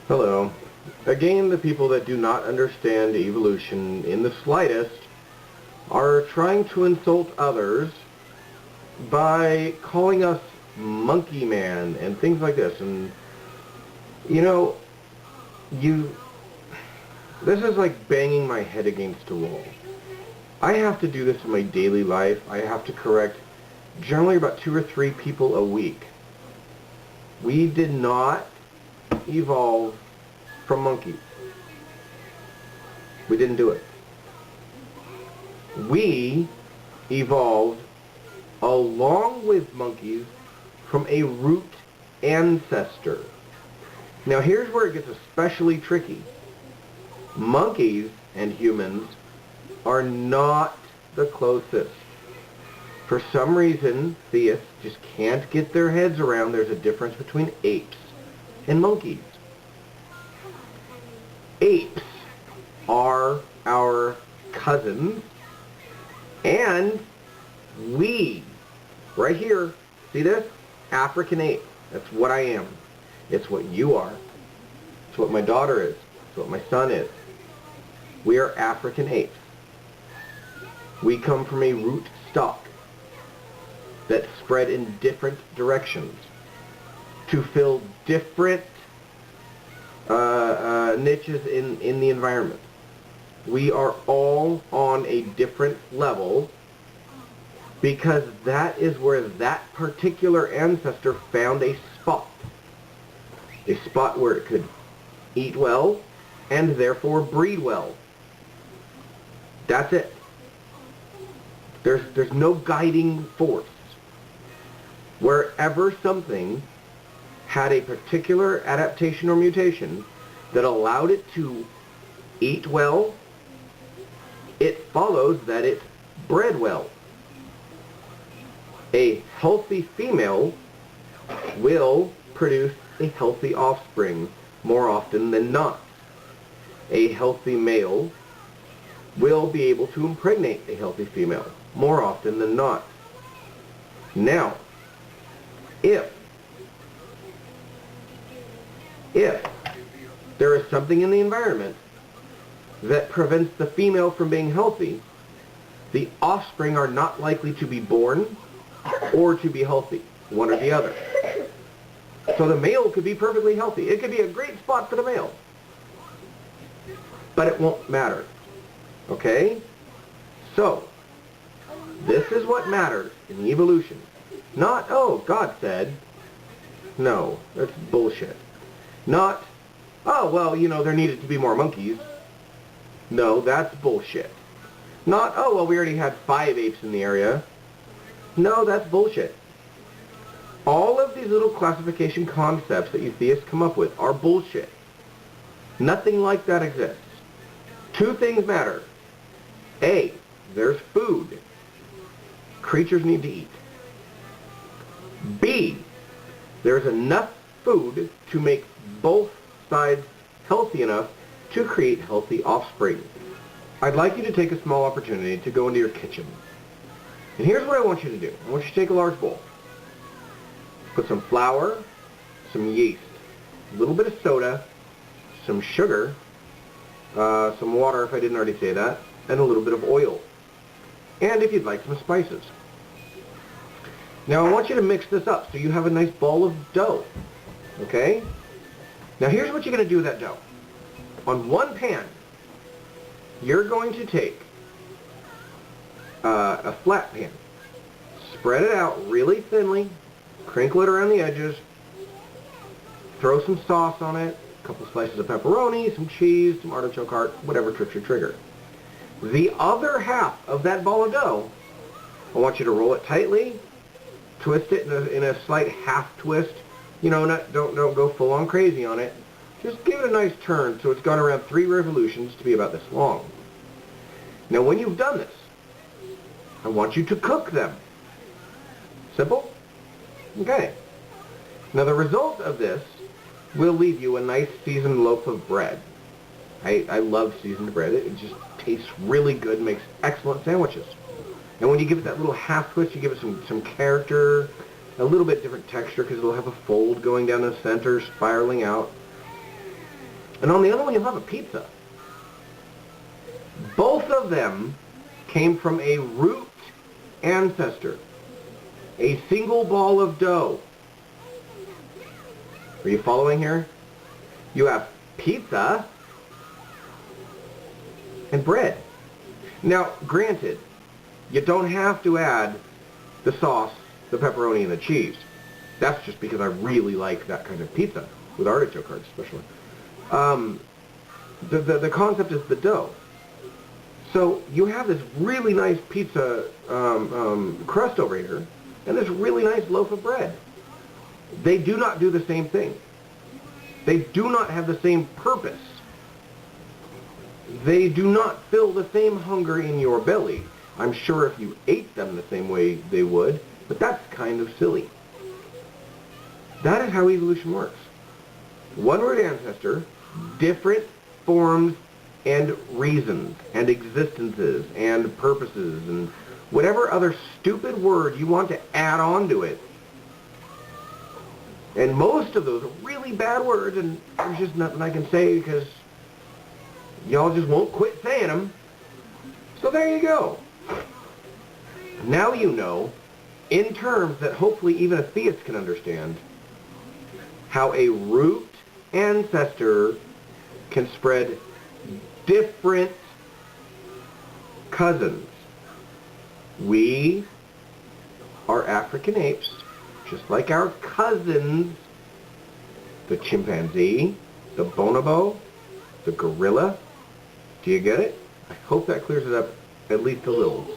Hello. Again, the people that do not understand evolution in the slightest are trying to insult others by calling us monkey man and things like this. And, you know, you, this is like banging my head against a wall. I have to do this in my daily life. I have to correct generally about 2 or 3 people a week. We did not evolve from monkeys. We didn't do it. We evolved along with monkeys from a root ancestor. Now here's where it gets especially tricky. Monkeys and humans are not the closest. For some reason, theists just can't get their heads around there's a difference between apes and monkeys. Apes are our cousins, and we, right here, see this? African ape. That's what I am. It's what you are. It's what my daughter is. It's what my son is. We are African apes. We come from a root stock that spread in different directions to fill different niches in the environment. We are all on a different level because that is where that particular ancestor found a spot. A spot where it could eat well and therefore breed well. That's it. There's no guiding force. Wherever something had a particular adaptation or mutation that allowed it to eat well, it follows that it bred well. A healthy female will produce a healthy offspring more often than not. A healthy male will be able to impregnate a healthy female more often than not. Now, if there is something in the environment that prevents the female from being healthy, the offspring are not likely to be born or to be healthy, one or the other. So the male could be perfectly healthy. It could be a great spot for the male. But it won't matter. Okay? So, this is what matters in evolution. Not, oh, God said. No, that's bullshit. Not, oh, well, you know, there needed to be more monkeys. No, that's bullshit. Not, oh, well, we already had 5 apes in the area. No, that's bullshit. All of these little classification concepts that you theists come up with are bullshit. Nothing like that exists. 2 things matter. A, there's food. Creatures need to eat. B, there's enough food to make both sides healthy enough to create healthy offspring. I'd like you to take a small opportunity to go into your kitchen. And here's what I want you to do. I want you to take a large bowl. Put some flour, some yeast, a little bit of soda, some sugar, some water if I didn't already say that, and a little bit of oil. And if you'd like, some spices. Now I want you to mix this up so you have a nice ball of dough. Okay? Now here's what you're going to do with that dough. On one pan, you're going to take a flat pan, spread it out really thinly, crinkle it around the edges, throw some sauce on it, a couple slices of pepperoni, some cheese, some artichoke heart, whatever trips your trigger. The other half of that ball of dough, I want you to roll it tightly, twist it in a slight half twist. You know, don't go full on crazy on it. Just give it a nice turn so it's gone around 3 revolutions to be about this long. Now when you've done this, I want you to cook them. Simple? Okay. Now the result of this will leave you a nice seasoned loaf of bread. I love seasoned bread. It just tastes really good and makes excellent sandwiches. And when you give it that little half twist, you give it some character, a little bit different texture because it'll have a fold going down the center, spiraling out. And on the other one, you'll have a pizza. Both of them came from a root ancestor, a single ball of dough. Are you following here? You have pizza and bread. Now, granted, you don't have to add the sauce, the pepperoni, and the cheese. That's just because I really like that kind of pizza, with artichoke hearts especially. The concept is the dough. So you have this really nice pizza crust over here, and this really nice loaf of bread. They do not do the same thing. They do not have the same purpose. They do not fill the same hunger in your belly. I'm sure if you ate them the same way they would, but that's kind of silly. That is how evolution works. One root ancestor, different forms and reasons and existences and purposes and whatever other stupid word you want to add on to it. And most of those are really bad words, and there's just nothing I can say because y'all just won't quit saying them. So there you go. Now you know, in terms that hopefully even a theist can understand, how a root ancestor can spread different cousins. We are African apes, just like our cousins, the chimpanzee, the bonobo, the gorilla. Do you get it? I hope that clears it up at least a little.